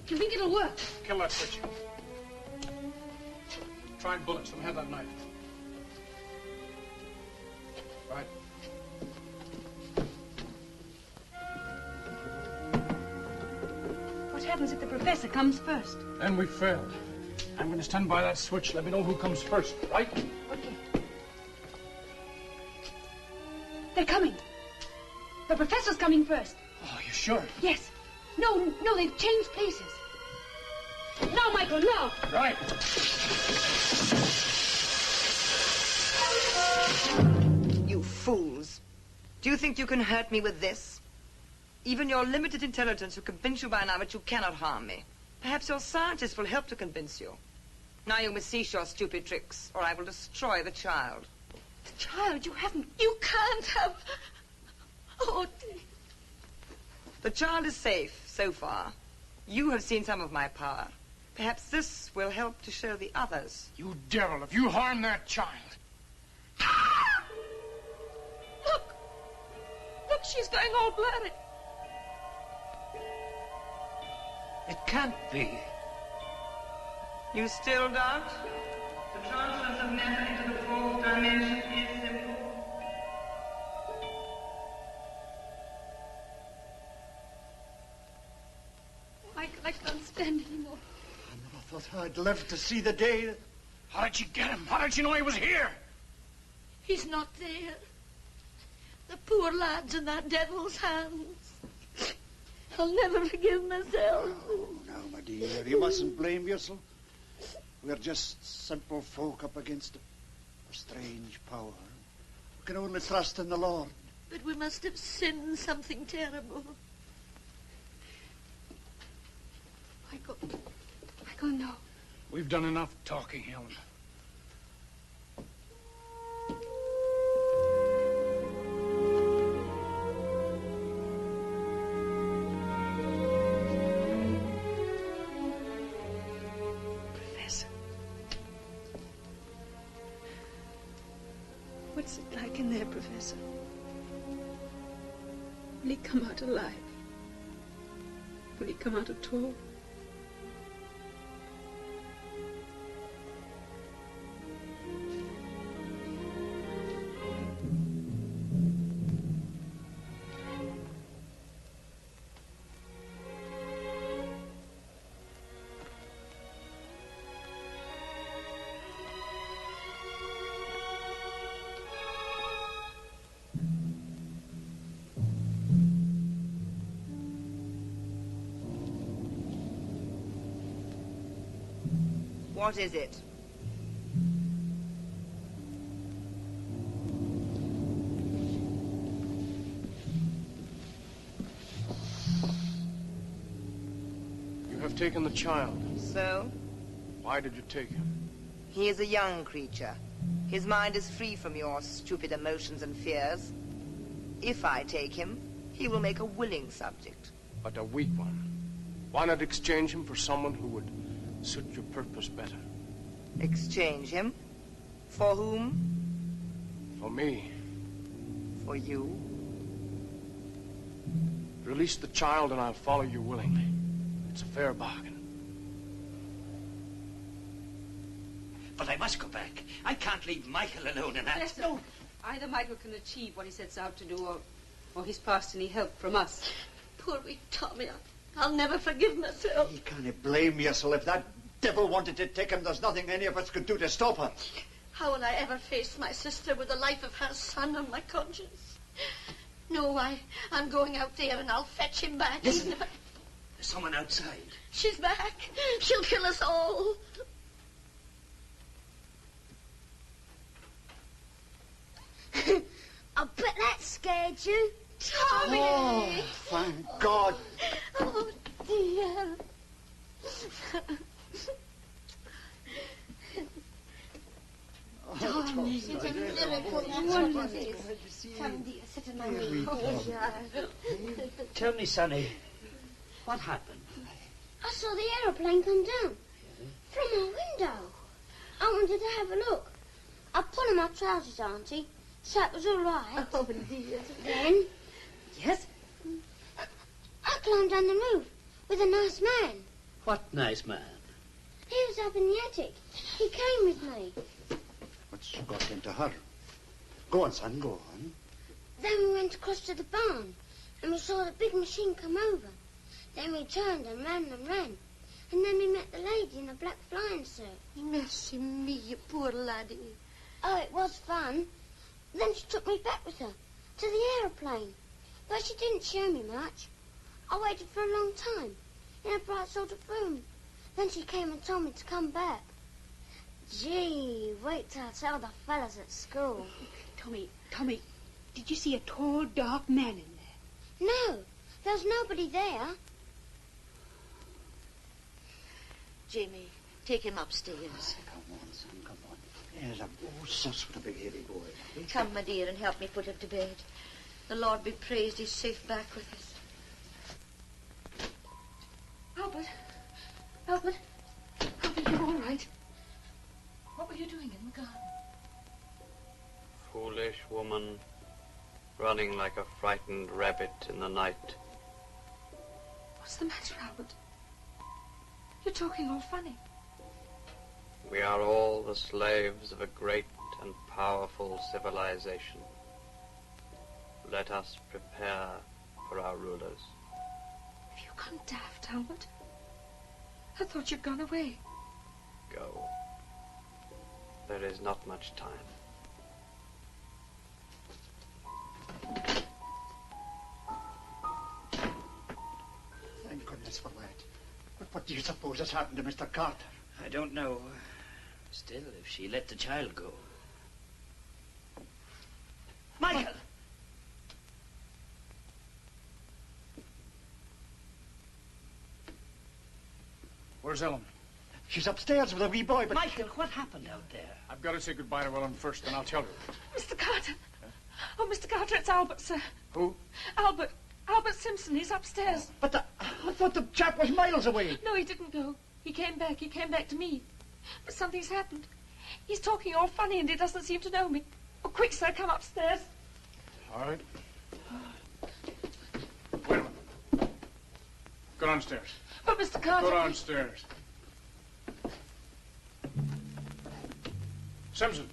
You think it'll work? Kill that switch. Try and bullets. Let me have that knife. Right. What happens if the professor comes first? Then we failed. I'm going to stand by that switch. Let me know who comes first, right? Okay. They're coming. The professor's coming first. Oh, you sure? Yes. No, they've changed places. Now, Michael, now! Right. You fools. Do you think you can hurt me with this? Even your limited intelligence will convince you by now that you cannot harm me. Perhaps your scientists will help to convince you. Now you must cease your stupid tricks, or I will destroy the child. The child, you can't have... Oh, dear. The child is safe, so far. You have seen some of my power. Perhaps this will help to show the others. You devil, if you harm that child... Look, she's going all blurry. It can't be. You still doubt? The transference of matter into the fourth dimension is simple. Michael, I can't stand anymore. I never thought I'd live to see the day. How did you get him? How did you know he was here? He's not there. The poor lad's in that devil's hands. I'll never forgive myself. Oh, now, my dear, you mustn't blame yourself. We're just simple folk up against a strange power. We can only trust in the Lord. But we must have sinned something terrible. Michael, no. We've done enough talking, Helen. Professor. What's it like in there, Professor? Will he come out alive? Will he come out at all? What is it? You have taken the child. So? Why did you take him? He is a young creature. His mind is free from your stupid emotions and fears. If I take him, he will make a willing subject. But a weak one. Why not exchange him for someone who would suit your purpose better? Exchange him? For whom? For me. For you? Release the child and I'll follow you willingly. It's a fair bargain. But I must go back. I can't leave Michael alone in that. Yes, no. Either Michael can achieve what he sets out to do, or he's past any help from us. Poor wee Tommy. I'll never forgive myself. You can't blame yourself. If that devil wanted to take him, there's nothing any of us could do to stop her. How will I ever face my sister with the life of her son on my conscience? No, I'm going out there and I'll fetch him back. Listen, there's someone outside. She's back. She'll kill us all. I bet that scared you. Tommy! Oh, thank God. Oh, dear. Tommy, it's a miracle. That's what it is. Come, dear, sit in my knee. Tell me, Sonny, what happened? I saw the aeroplane come down from my window. I wanted to have a look. I pulled on my trousers, Auntie, so it was all right. Oh, dear. Then Yes? I climbed down the roof with a nice man. What nice man? He was up in the attic. He came with me. What's got into her? Go on, son, go on. Then we went across to the barn, and we saw the big machine come over. Then we turned and ran and ran. And then we met the lady in the black flying suit. Mercy me, you poor laddie. Oh, it was fun. Then she took me back with her to the aeroplane. But she didn't show me much. I waited for a long time in a bright sort of room. Then she came and told me to come back. Gee, wait till I tell the fellas at school. Tommy, did you see a tall, dark man in there? No, there was nobody there. Jamie, take him upstairs. Come on, son, come on. There's a sus with a big hairy boy. Come, my dear, and help me put him to bed. The Lord be praised, he's safe back with us. Albert, you're all right. What were you doing in the garden? Foolish woman, running like a frightened rabbit in the night. What's the matter, Albert? You're talking all funny. We are all the slaves of a great and powerful civilization. Let us prepare for our rulers. Have you gone daft, Albert? I thought you'd gone away. Go. There is not much time. Thank goodness for that. But what do you suppose has happened to Mr. Carter? I don't know. Still, if she let the child go. Michael! Where's Ellen? She's upstairs with a wee boy, but... Michael, what happened out there? I've got to say goodbye to Ellen first, then I'll tell you. Mr. Carter. Oh, Mr. Carter, it's Albert, sir. Who? Albert Simpson, he's upstairs. But I thought the chap was miles away. No, he didn't go. He came back to me. But something's happened. He's talking all funny and he doesn't seem to know me. Oh, quick, sir, come upstairs. All right. Wait a minute. Go downstairs. But, Mr. Carter... Go downstairs. Simpson.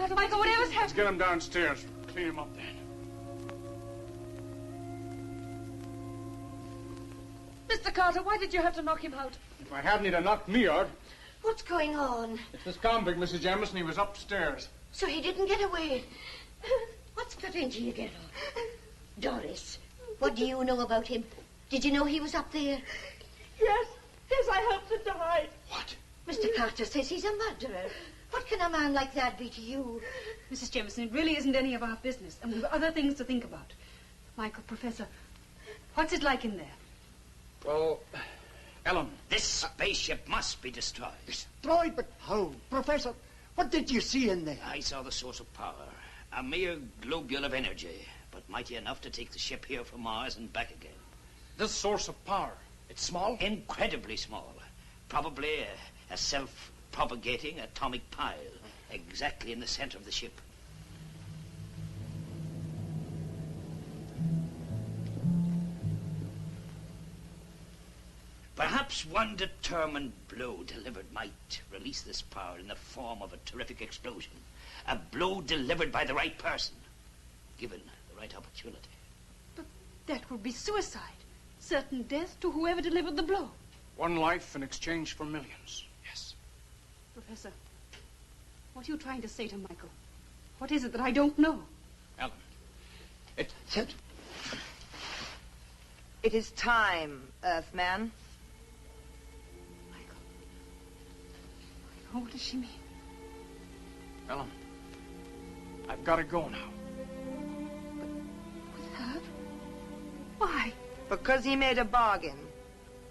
Carter, Michael, whatever's Let's happened? get him downstairs. Clean him up then. Mr. Carter, why did you have to knock him out? If I hadn't, he'd have knocked me out. What's going on? It's this convict, Mrs. Jameson. He was upstairs. So he didn't get away. What's got into you, Gerald? Doris, what do you know about him? Did you know he was up there? Yes, I helped him to hide. What? Mr. Carter says he's a murderer. What can a man like that be to you? Mrs. Jameson, it really isn't any of our business, and we've other things to think about. Michael, Professor, what's it like in there? Well, Ellen. This spaceship must be destroyed. Destroyed? But how? Professor, what did you see in there? I saw the source of power. A mere globule of energy, but mighty enough to take the ship here from Mars and back again. This source of power, it's small? Incredibly small. Probably a self-propagating atomic pile, exactly in the center of the ship. Perhaps one determined blow delivered might release this power in the form of a terrific explosion. A blow delivered by the right person, given the right opportunity. But that would be suicide. Certain death to whoever delivered the blow. One life in exchange for millions, yes. Professor, what are you trying to say to Michael? What is it that I don't know? Ellen, It is time, Earthman. Oh, what does she mean? Ellen, I've got to go now. With her? Why? Because he made a bargain.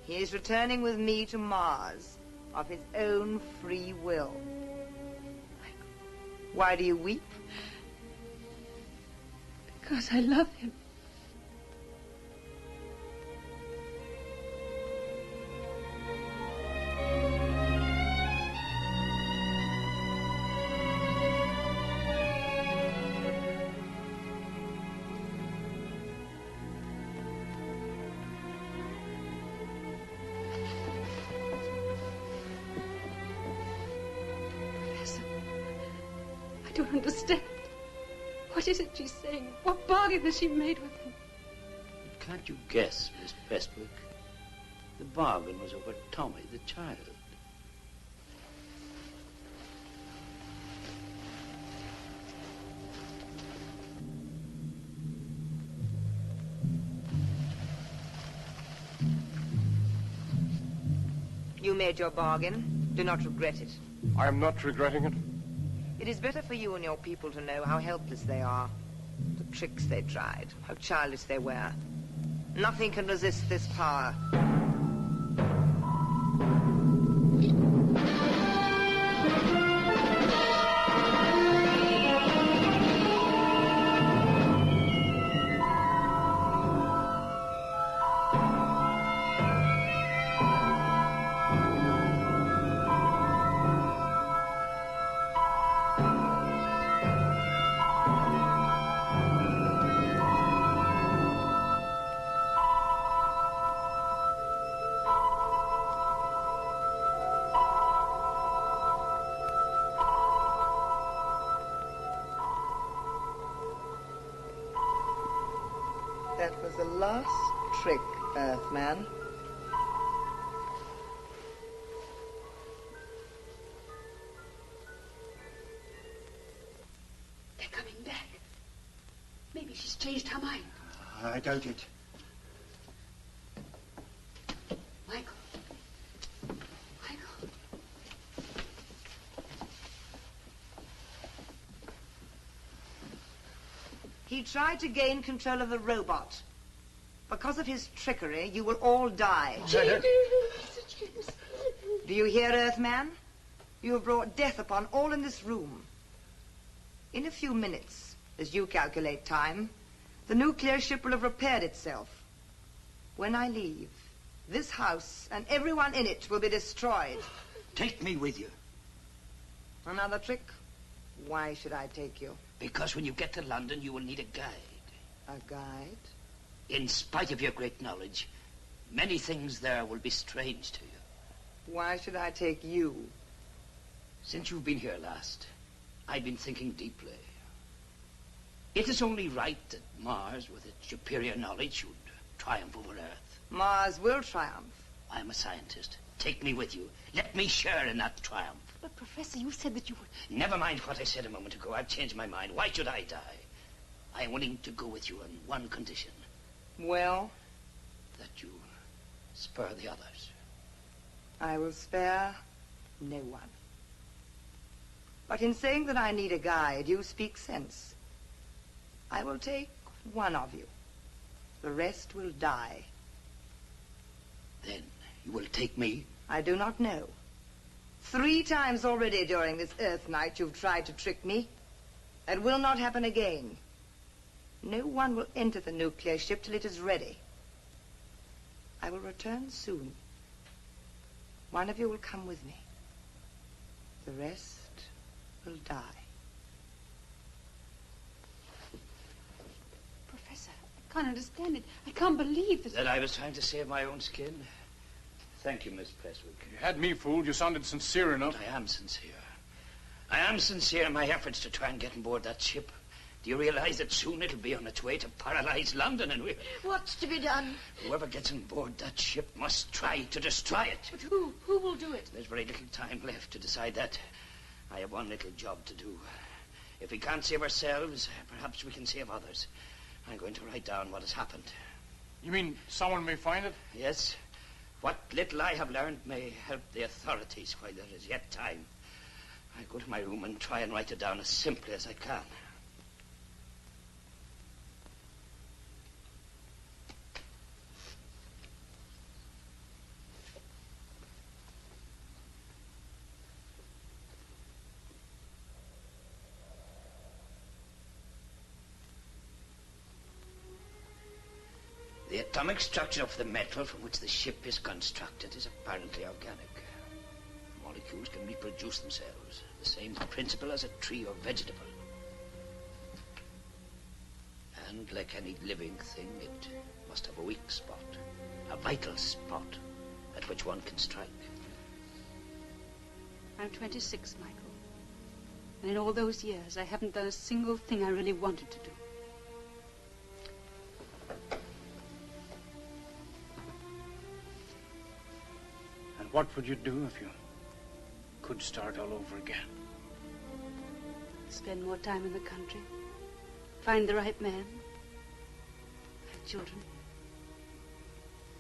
He is returning with me to Mars of his own free will. Why do you weep? Because I love him. I don't understand. What is it she's saying? What bargain has she made with him? Can't you guess, Miss Prestwick? The bargain was over Tommy, the child. You made your bargain. Do not regret it. I am not regretting it. It is better for you and your people to know how helpless they are. The tricks they tried, how childish they were. Nothing can resist this power. That was the last trick, Earthman. They're coming back. Maybe she's changed her mind. I doubt it. Michael. Michael. He tried to gain control of the robot. Because of his trickery, you will all die. Do you hear, Earthman? You have brought death upon all in this room. In a few minutes, as you calculate time, the nuclear ship will have repaired itself. When I leave, this house and everyone in it will be destroyed. Take me with you. Another trick? Why should I take you? Because when you get to London, you will need a guide. A guide? In spite of your great knowledge, many things there will be strange to you. Why should I take you? Since you've been here last, I've been thinking deeply. It is only right that Mars, with its superior knowledge, should triumph over Earth. Mars will triumph. I am a scientist. Take me with you. Let me share in that triumph. But, Professor, you said that you would... Never mind what I said a moment ago. I've changed my mind. Why should I die? I am willing to go with you on one condition. Well? That you spare the others. I will spare no one. But in saying that I need a guide, you speak sense. I will take one of you. The rest will die. Then you will take me? I do not know. 3 times already during this Earth night you've tried to trick me. That will not happen again. No one will enter the nuclear ship till it is ready. I will return soon. One of you will come with me. The rest will die. Professor, I can't understand it. I can't believe this. That I was trying to save my own skin? Thank you, Miss Presswick. You had me fooled. You sounded sincere enough. I am sincere. I am sincere in my efforts to try and get on board that ship. Do you realize that soon it'll be on its way to paralyze London and What's to be done? whoever gets on board that ship must try to destroy it. But who? Who will do it? There's very little time left to decide that. I have one little job to do. If we can't save ourselves, perhaps we can save others. I'm going to write down what has happened. You mean someone may find it? Yes. What little I have learned may help the authorities while there is yet time. I go to my room and try and write it down as simply as I can. The atomic structure of the metal from which the ship is constructed is apparently organic. The molecules can reproduce themselves, the same principle as a tree or vegetable. And like any living thing, it must have a weak spot, a vital spot at which one can strike. I'm 26, Michael. And in all those years, I haven't done a single thing I really wanted to do. And what would you do if you could start all over again? Spend more time in the country. Find the right man. Have children.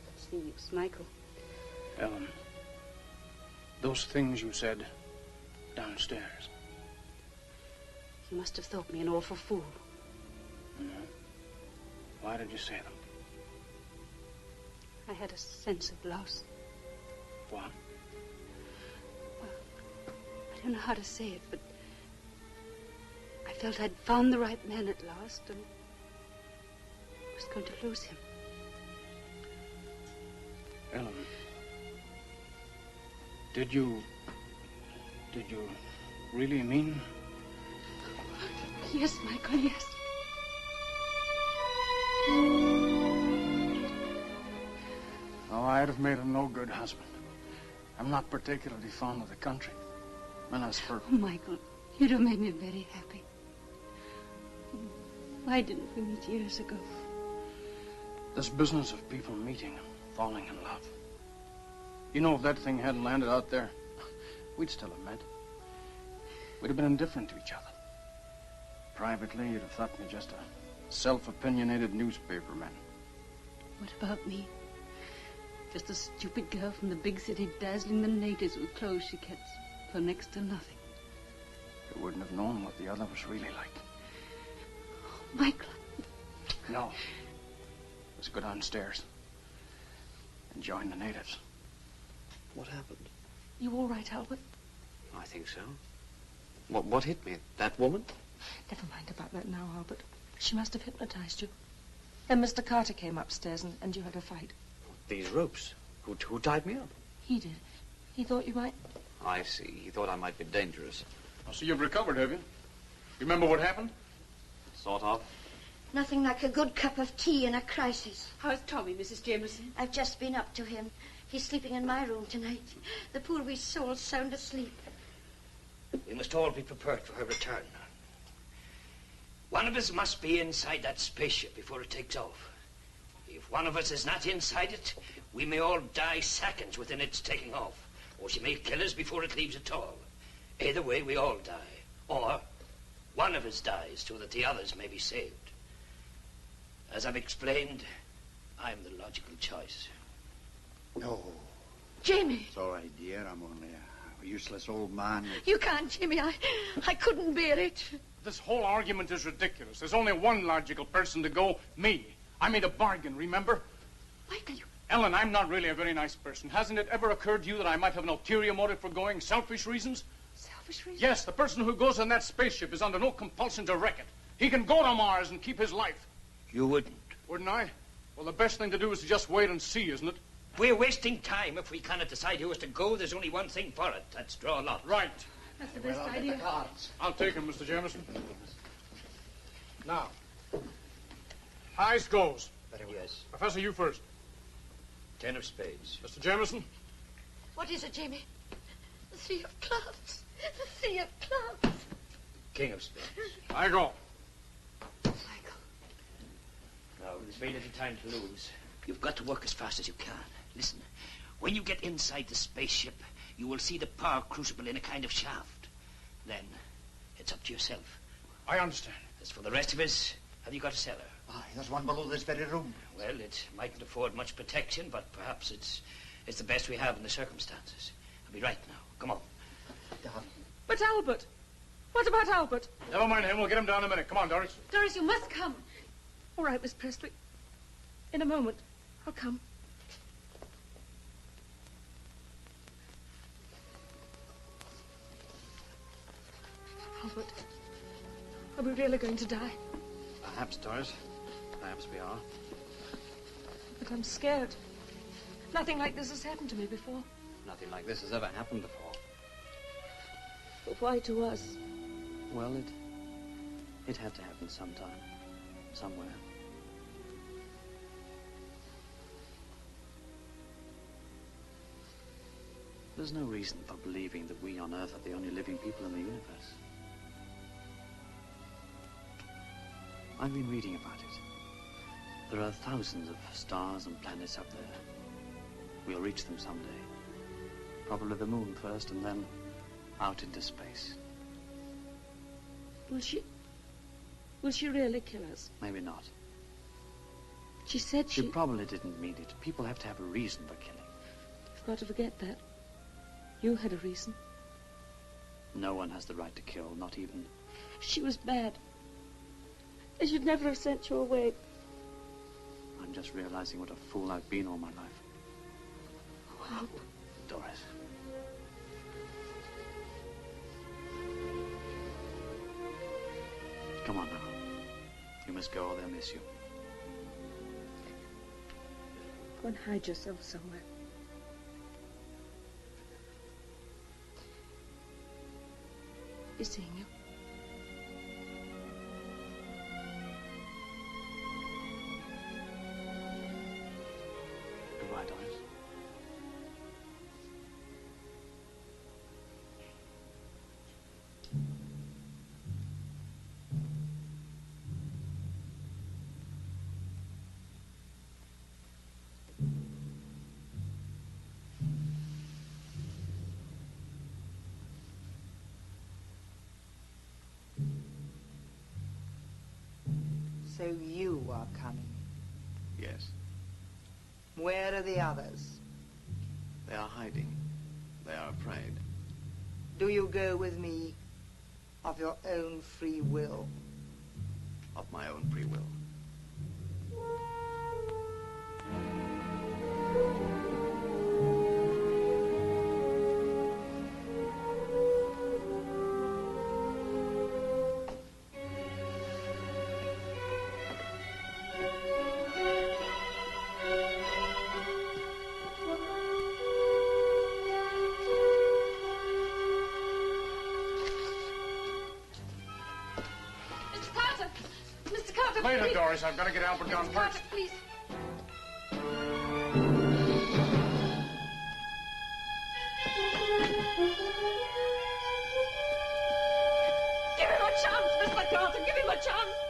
What's the use, Michael? Ellen, those things you said downstairs. You must have thought me an awful fool. No. Why did you say them? I had a sense of loss. What? Well, I don't know how to say it, but I felt I'd found the right man at last and was going to lose him. Ellen, did you really mean? Yes, Michael, yes. Oh, I'd have made a no good husband. I'm not particularly fond of the country. And as for... Oh, Michael, you'd have made me very happy. Why didn't we meet years ago? This business of people meeting and falling in love. You know, if that thing hadn't landed out there, we'd still have met. We'd have been indifferent to each other. Privately, you'd have thought me just a self-opinionated newspaperman. What about me? Just a stupid girl from the big city dazzling the natives with clothes she gets for next to nothing. You wouldn't have known what the other was really like. Oh, Michael. No. Let's go downstairs and join the natives. What happened? You all right, Albert? I think so. What hit me? That woman? Never mind about that now, Albert. She must have hypnotized you. Then Mr. Carter came upstairs and you had a fight. These ropes. Who tied me up? He did. He thought you might... I see. He thought I might be dangerous. Oh, so you've recovered, have you? You remember what happened? Sort of. Nothing like a good cup of tea in a crisis. How's Tommy, Mrs. Jameson? I've just been up to him. He's sleeping in my room tonight. The poor wee soul's sound asleep. We must all be prepared for her return. One of us must be inside that spaceship before it takes off. If one of us is not inside it, we may all die seconds within its taking off. Or she may kill us before it leaves at all. Either way, we all die. Or one of us dies so that the others may be saved. As I've explained, I'm the logical choice. No. Jamie! It's all right, dear. I'm only a useless old man. You can't, Jamie. I couldn't bear it. This whole argument is ridiculous. There's only one logical person to go, me. I made a bargain, remember? Michael, you... Ellen, I'm not really a very nice person. Hasn't it ever occurred to you that I might have an ulterior motive for going? Selfish reasons? Selfish reasons? Yes, the person who goes on that spaceship is under no compulsion to wreck it. He can go to Mars and keep his life. You wouldn't. Wouldn't I? Well, the best thing to do is to just wait and see, isn't it? We're wasting time. If we cannot decide who is to go, there's only one thing for it. That's draw lots. Right. That's the best idea. I'll take him, Mr. Jameson. Now, highs goes. Very well. Yes. Professor, you first. 10 of spades. Mr. Jameson? What is it, Jamie? The 3 of clubs. The 3 of clubs. King of spades. I go. Now, there's very little time to lose. You've got to work as fast as you can. Listen, when you get inside the spaceship, you will see the power crucible in a kind of shaft. Then, it's up to yourself. I understand. As for the rest of us, have you got a cellar? Aye, there's one below this very room. Well, it mightn't afford much protection, but perhaps it's the best we have in the circumstances. I'll be right now. Come on. But Albert! What about Albert? Never mind him. We'll get him down in a minute. Come on, Doris. Doris, you must come. All right, Miss Presley. In a moment. I'll come. Albert, are we really going to die? Perhaps, Doris. Perhaps we are. But I'm scared. Nothing like this has happened to me before. Nothing like this has ever happened before. But why to us? Well, it had to happen sometime. Somewhere. There's no reason for believing that we on Earth are the only living people in the universe. I've been reading about it. There are thousands of stars and planets up there. We'll reach them someday. Probably the moon first, and then out into space. Will she really kill us? Maybe not. She said She probably didn't mean it. People have to have a reason for killing. You've got to forget that. You had a reason. No one has the right to kill, not even... She was bad. I should never have sent you away. I'm just realizing what a fool I've been all my life. Wow. Doris. Come on now. You must go or they'll miss you. Go and hide yourself somewhere. Be seeing you. Goodbye, Doris. So you are coming. Yes. Where are the others? They are hiding. They are afraid. Do you go with me of your own free will? Of my own free will. Later, Doris. I've got to get Albert down first. Please. Mr. Carter, give him a chance.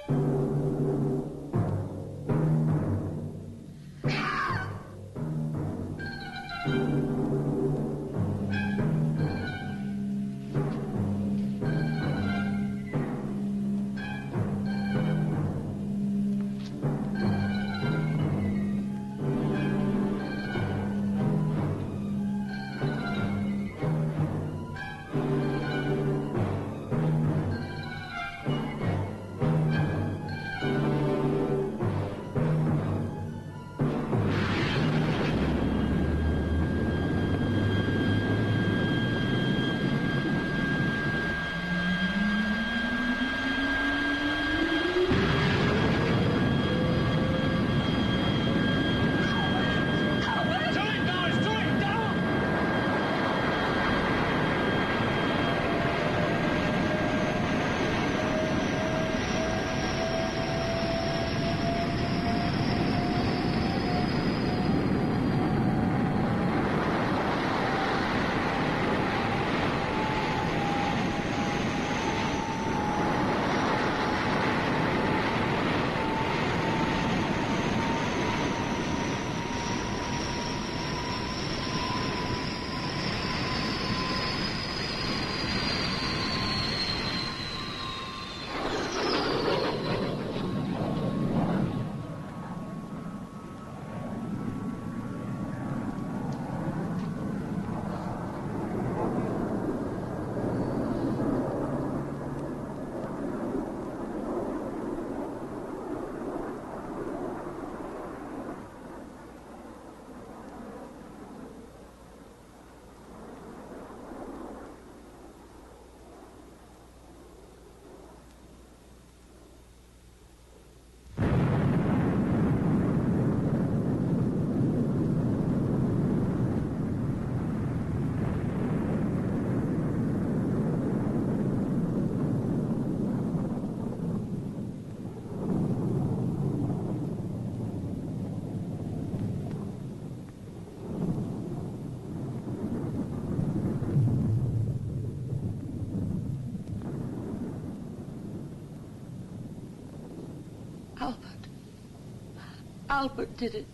Albert did it.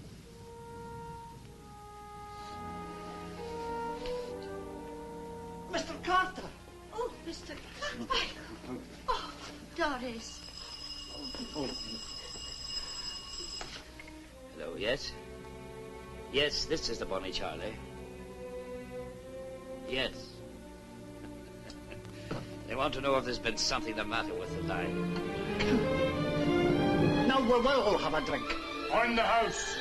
Mr. Carter! Oh, Mr. Carter. Oh, Doris. Hello, yes? Yes, this is the Bonnie Charlie. Yes. They want to know if there's been something the matter with the line. Now we'll all have a drink. On the house.